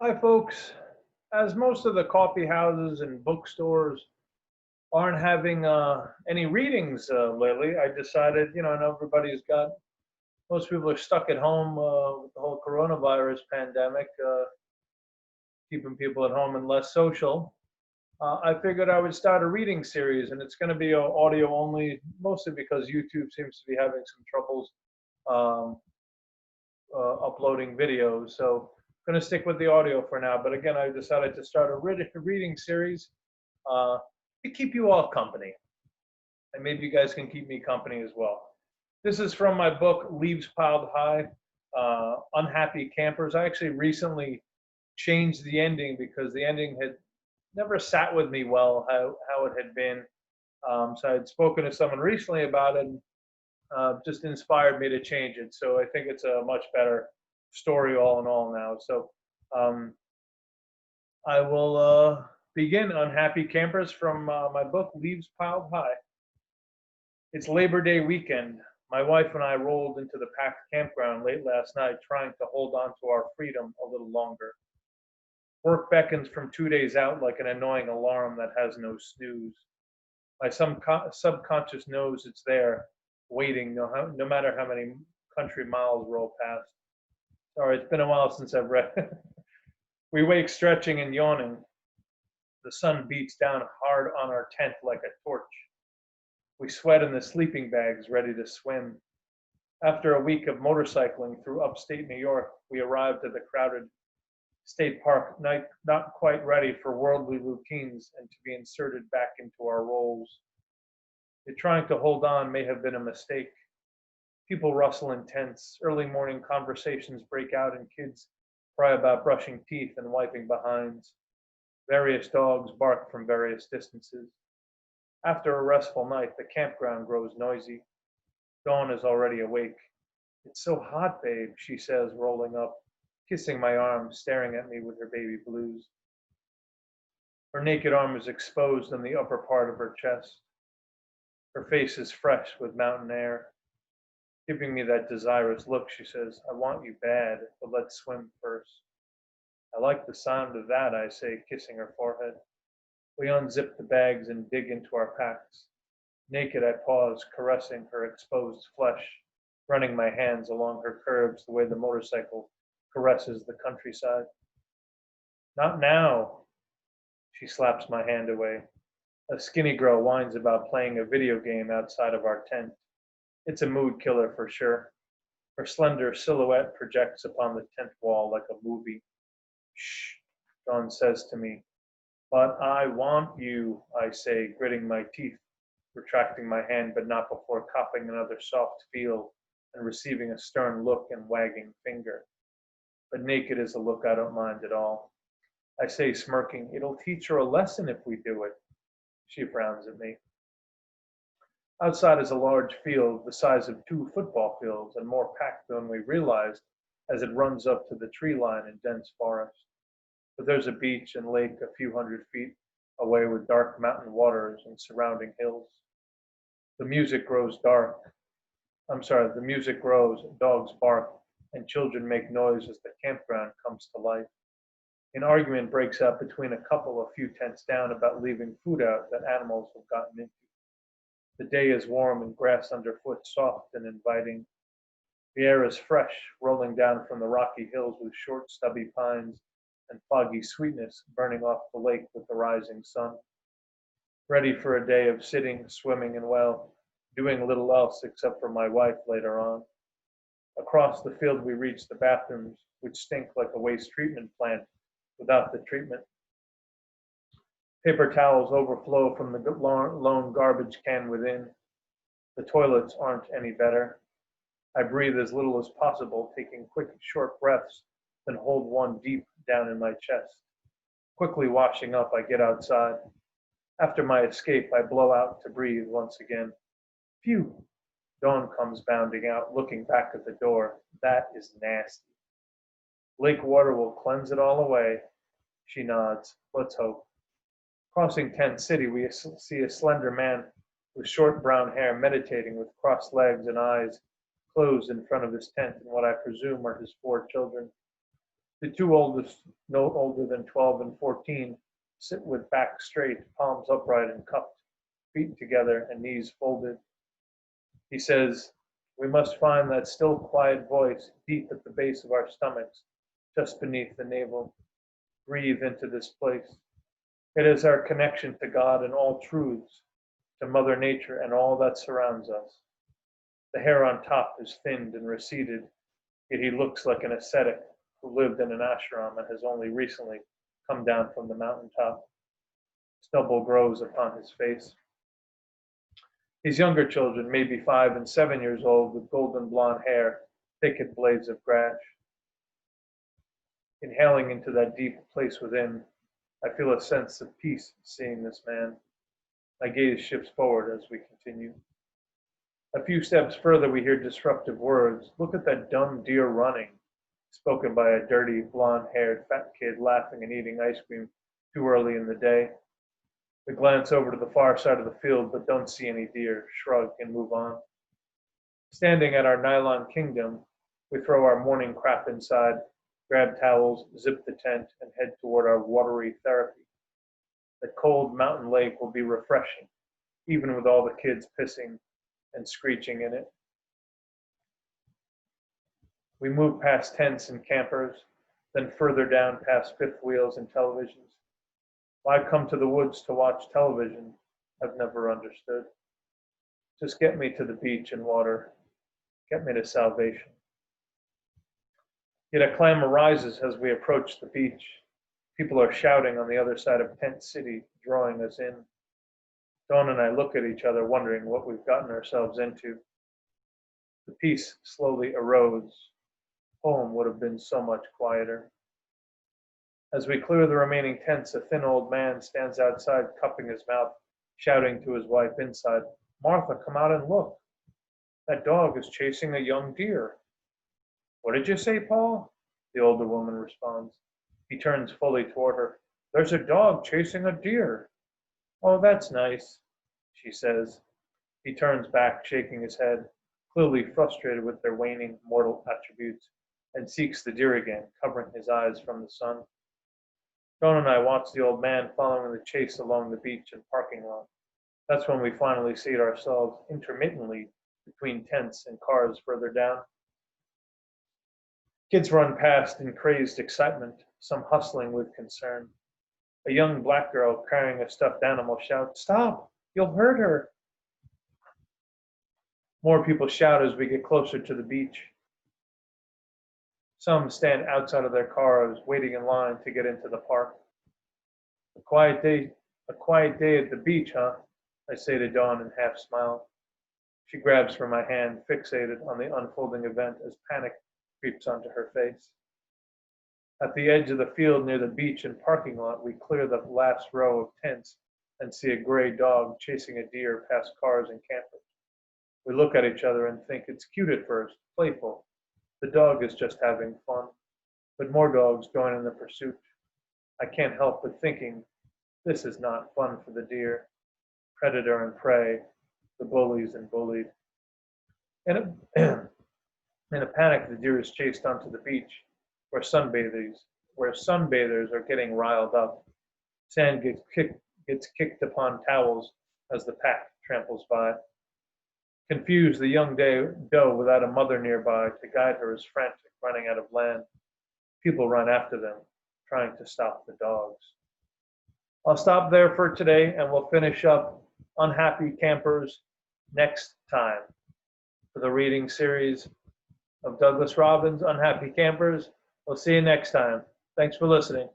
Hi, folks. As most of the coffee houses and bookstores aren't having any readings lately, I decided, I know most people are stuck at home with the whole coronavirus pandemic, keeping people at home and less social. I figured I would start a reading series, and it's going to be audio only, mostly because YouTube seems to be having some troubles um, uploading videos. So I'm going to stick with the audio for now. But again, I decided to start a reading series uh, to keep you all company. And maybe you guys can keep me company as well. This is from my book, Leaves Piled High, Unhappy Campers. I actually recently changed the ending because the ending had never sat with me well, how it had been. So I had spoken to someone recently about it, and just inspired me to change it. So I think it's a much better story all in all now. So um, I will begin Unhappy Campers from my book, Leaves Piled High. It's Labor Day weekend. My wife and I rolled into the packed campground late last night, trying to hold on to our freedom a little longer. Work beckons from 2 days out like an annoying alarm that has no snooze. My subconscious knows it's there, waiting, no matter how many country miles roll past. Sorry, it's been a while since I've read. We wake stretching and yawning. The sun beats down hard on our tent like a torch. We sweat in the sleeping bags, ready to swim. After a week of motorcycling through upstate New York, we arrived at the crowded state park, not quite ready for worldly routines and to be inserted back into our roles. That trying to hold on may have been a mistake. People rustle in tents, early morning conversations break out, and kids cry about brushing teeth and wiping behinds. Various dogs bark from various distances. After a restful night, the campground grows noisy. Dawn is already awake. It's so hot, babe, she says, rolling up, kissing my arm, staring at me with her baby blues. Her naked arm is exposed on the upper part of her chest. Her face is fresh with mountain air. Giving me that desirous look, she says, I want you bad, but let's swim first. I like the sound of that, I say, kissing her forehead. We unzip the bags and dig into our packs. Naked, I pause, caressing her exposed flesh, running my hands along her curves the way the motorcycle caresses the countryside. Not now, she slaps my hand away. A skinny girl whines about playing a video game outside of our tent. It's a mood killer for sure. Her slender silhouette projects upon the tent wall like a movie. Shh, Dawn says to me. But I want you, I say, gritting my teeth, retracting my hand, but not before copping another soft feel and receiving a stern look and wagging finger. But naked is a look I don't mind at all. I say, smirking, it'll teach her a lesson if we do it. She frowns at me. Outside is a large field the size of two football fields and more packed than we realized as it runs up to the tree line in dense forest. But there's a beach and lake a few hundred feet away with dark mountain waters and surrounding hills. The music grows dark. The music grows, dogs bark, and children make noise as the campground comes to life. An argument breaks out between a couple a few tents down about leaving food out that animals have gotten into. The day is warm and grass underfoot soft and inviting. The air is fresh, rolling down from the rocky hills with short, stubby pines and foggy sweetness burning off the lake with the rising sun. Ready for a day of sitting, swimming, and doing little else except for my wife later on. Across the field, we reach the bathrooms, which stink like a waste treatment plant without the treatment. Paper towels overflow from the lone garbage can within. The toilets aren't any better. I breathe as little as possible, taking quick, short breaths, then hold one deep down in my chest. Quickly washing up, I get outside. After my escape, I blow out to breathe once again. Phew! Dawn comes bounding out, looking back at the door. That is nasty. Lake water will cleanse it all away. She nods. Let's hope. Crossing Tent City, we see a slender man with short brown hair meditating with crossed legs and eyes closed in front of his tent and what I presume are his four children. The two oldest, no older than 12 and 14, sit with backs straight, palms upright and cupped, feet together and knees folded. He says, "We must find that still quiet voice deep at the base of our stomachs, just beneath the navel. Breathe into this place. It is our connection to God and all truths, to Mother Nature and all that surrounds us. The hair on top is thinned and receded, yet he looks like an ascetic who lived in an ashram and has only recently come down from the mountaintop. Stubble grows upon his face. His younger children may be 5 and 7 years old with golden blonde hair, thick blades of grass. Inhaling into that deep place within, I feel a sense of peace seeing this man. My gaze shifts forward as we continue. A few steps further, we hear disruptive words. "Look at that dumb deer running," spoken by a dirty, blonde-haired fat kid laughing and eating ice cream too early in the day. We glance over to the far side of the field, but don't see any deer, shrug, and move on. Standing at our nylon kingdom, we throw our morning crap inside, grab towels, zip the tent, and head toward our watery therapy. The cold mountain lake will be refreshing, even with all the kids pissing and screeching in it. We move past tents and campers, then further down past fifth wheels and televisions. Why come to the woods to watch television? I've never understood. Just get me to the beach and water. Get me to salvation. Yet a clamor rises as we approach the beach. People are shouting on the other side of Tent City, drawing us in. Dawn and I look at each other, wondering what we've gotten ourselves into. The peace slowly erodes. Home would have been so much quieter. As we clear the remaining tents, a thin old man stands outside, cupping his mouth, shouting to his wife inside, "Martha, come out and look. That dog is chasing a young deer." "What did you say, Paul?" the older woman responds. He turns fully toward her. "There's a dog chasing a deer." "Oh, that's nice," she says. He turns back, shaking his head, clearly frustrated with their waning mortal attributes, and seeks the deer again, covering his eyes from the sun. Dawn and I watch the old man following the chase along the beach and parking lot. That's when we finally see ourselves intermittently between tents and cars further down. Kids run past in crazed excitement, some hustling with concern. A young black girl carrying a stuffed animal shouts, "Stop! You'll hurt her!" More people shout as we get closer to the beach. Some stand outside of their cars, waiting in line to get into the park. A quiet day at the beach, huh? I say to Dawn and half smile. She grabs for my hand, fixated on the unfolding event as panic creeps onto her face. At the edge of the field near the beach and parking lot, we clear the last row of tents and see a gray dog chasing a deer past cars and campers. We look at each other and think it's cute at first, playful. The dog is just having fun, but more dogs join in the pursuit. I can't help but thinking, this is not fun for the deer. Predator and prey, the bullies and bullied. In a panic, the deer is chased onto the beach, where sunbathers are getting riled up. Sand gets kicked upon towels as the pack tramples by. Confused, the young doe without a mother nearby to guide her is frantic, running out of land. People run after them, trying to stop the dogs. I'll stop there for today, and we'll finish up Unhappy Campers next time for the reading series of Douglas Robbins' Unhappy Campers. We'll see you next time. Thanks for listening.